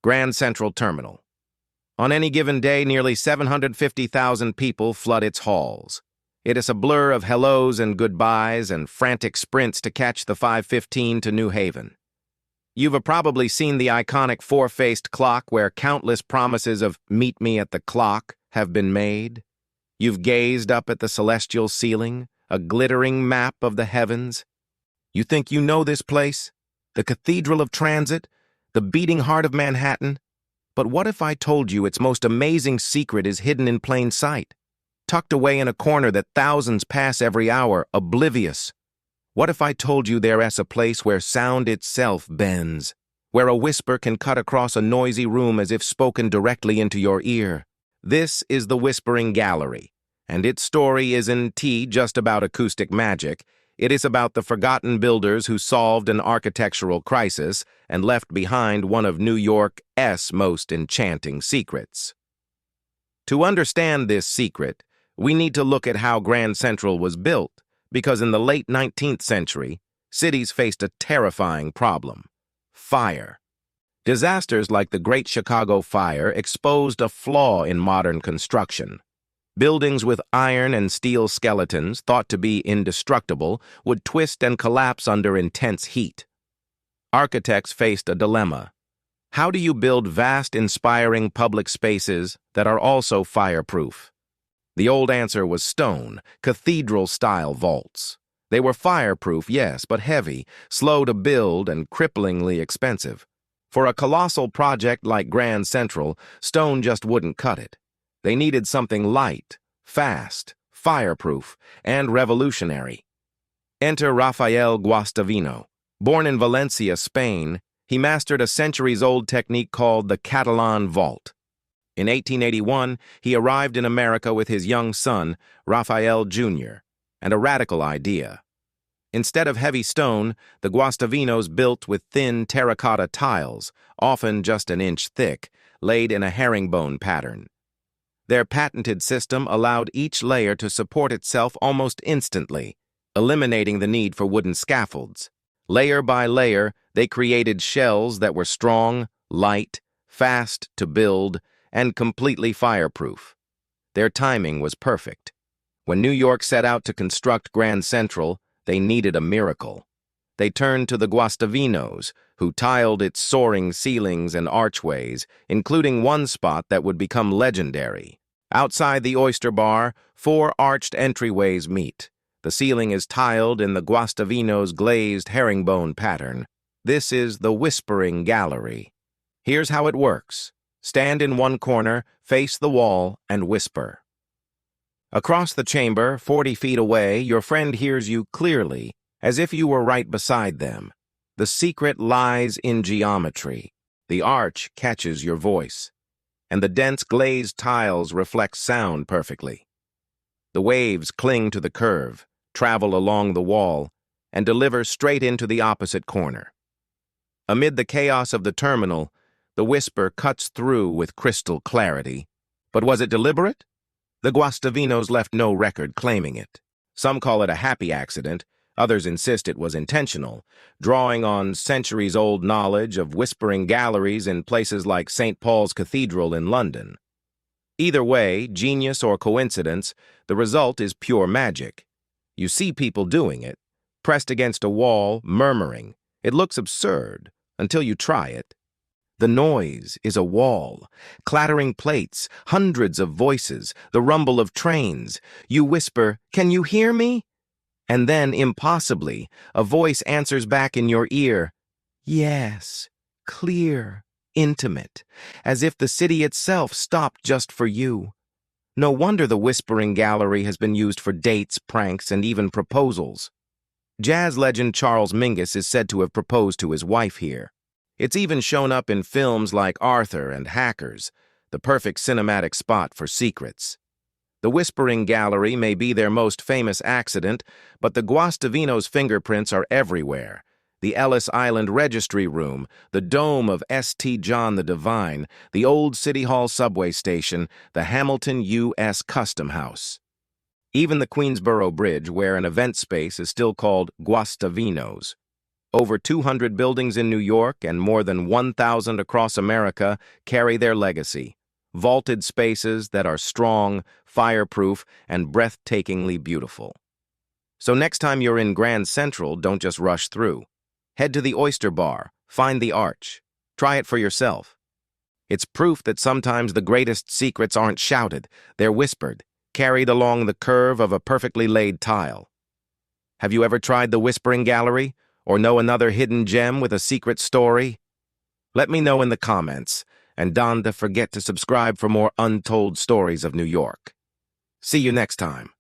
Grand Central Terminal. On any given day, nearly 750,000 people flood its halls. It is a blur of hellos and goodbyes and frantic sprints to catch the 5:15 to New Haven. You've probably seen the iconic four-faced clock where countless promises of "meet me at the clock" have been made. You've gazed up at the celestial ceiling, a glittering map of the heavens. You think you know this place? The Cathedral of Transit? The beating heart of Manhattan? But what if I told you its most amazing secret is hidden in plain sight, tucked away in a corner that thousands pass every hour, oblivious? What if I told you there is a place where sound itself bends, where a whisper can cut across a noisy room as if spoken directly into your ear? This is the Whispering Gallery, and its story isn't just about acoustic magic. It is about the forgotten builders who solved an architectural crisis and left behind one of New York's most enchanting secrets. To understand this secret, we need to look at how Grand Central was built, because in the late 19th century, cities faced a terrifying problem: fire. Disasters like the Great Chicago Fire exposed a flaw in modern construction. Buildings with iron and steel skeletons, thought to be indestructible, would twist and collapse under intense heat. Architects faced a dilemma. How do you build vast, inspiring public spaces that are also fireproof? The old answer was stone, cathedral-style vaults. They were fireproof, yes, but heavy, slow to build, and cripplingly expensive. For a colossal project like Grand Central, stone just wouldn't cut it. They needed something light, fast, fireproof, and revolutionary. Enter Rafael Guastavino. Born in Valencia, Spain, he mastered a centuries-old technique called the Catalan vault. In 1881, he arrived in America with his young son, Rafael Jr., and a radical idea. Instead of heavy stone, the Guastavinos built with thin terracotta tiles, often just an inch thick, laid in a herringbone pattern. Their patented system allowed each layer to support itself almost instantly, eliminating the need for wooden scaffolds. Layer by layer, they created shells that were strong, light, fast to build, and completely fireproof. Their timing was perfect. When New York set out to construct Grand Central, they needed a miracle. They turned to the Guastavinos, who tiled its soaring ceilings and archways, including one spot that would become legendary. Outside the Oyster Bar, 4 arched entryways meet. The ceiling is tiled in the Guastavinos' glazed herringbone pattern. This is the Whispering Gallery. Here's how it works. Stand in one corner, face the wall, and whisper. Across the chamber, 40 feet away, your friend hears you clearly, as if you were right beside them. The secret lies in geometry. The arch catches your voice, and the dense glazed tiles reflect sound perfectly. The waves cling to the curve, travel along the wall, and deliver straight into the opposite corner. Amid the chaos of the terminal, the whisper cuts through with crystal clarity. But was it deliberate? The Guastavinos left no record claiming it. Some call it a happy accident, others insist it was intentional, drawing on centuries-old knowledge of whispering galleries in places like St. Paul's Cathedral in London. Either way, genius or coincidence, the result is pure magic. You see people doing it, pressed against a wall, murmuring. It looks absurd until you try it. The noise is a wall, clattering plates, hundreds of voices, the rumble of trains. You whisper, "Can you hear me?" And then, impossibly, a voice answers back in your ear, "Yes, clear, intimate," as if the city itself stopped just for you. No wonder the Whispering Gallery has been used for dates, pranks, and even proposals. Jazz legend Charles Mingus is said to have proposed to his wife here. It's even shown up in films like Arthur and Hackers, the perfect cinematic spot for secrets. The Whispering Gallery may be their most famous accident, but the Guastavinos' fingerprints are everywhere. The Ellis Island Registry Room, the dome of St. John the Divine, the old City Hall subway station, the Hamilton U.S. Custom House. Even the Queensboro Bridge, where an event space is still called Guastavinos. Over 200 buildings in New York and more than 1,000 across America carry their legacy. Vaulted spaces that are strong, fireproof, and breathtakingly beautiful. So next time you're in Grand Central, don't just rush through. Head to the Oyster Bar, find the Arch. Try it for yourself. It's proof that sometimes the greatest secrets aren't shouted, they're whispered, carried along the curve of a perfectly laid tile. Have you ever tried the Whispering Gallery, or know another hidden gem with a secret story? Let me know in the comments, and don't forget to subscribe for more untold stories of New York. See you next time.